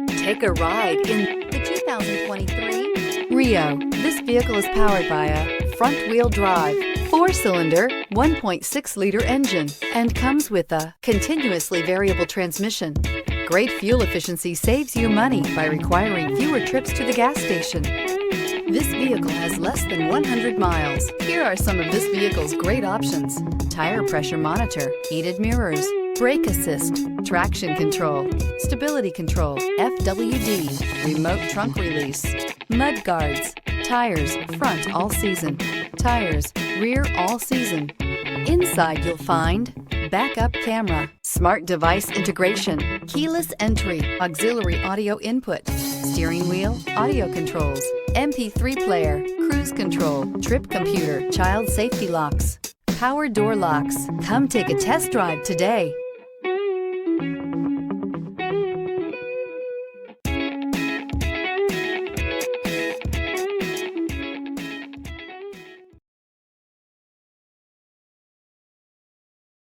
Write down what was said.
Take a ride in the 2023 Rio. This vehicle is powered by a front-wheel drive, 4-cylinder, 1.6-liter engine, and comes with a continuously variable transmission. Great fuel efficiency saves you money by requiring fewer trips to the gas station. This vehicle has less than 100 miles. Here are some of this vehicle's great options: tire pressure monitor, heated mirrors, brake assist, traction control, stability control, FWD, remote trunk release, mud guards, tires front all season, tires rear all season. Inside you'll find backup camera, smart device integration, keyless entry, auxiliary audio input, steering wheel audio controls, MP3 player, cruise control, trip computer, child safety locks, power door locks. Come take a test drive today.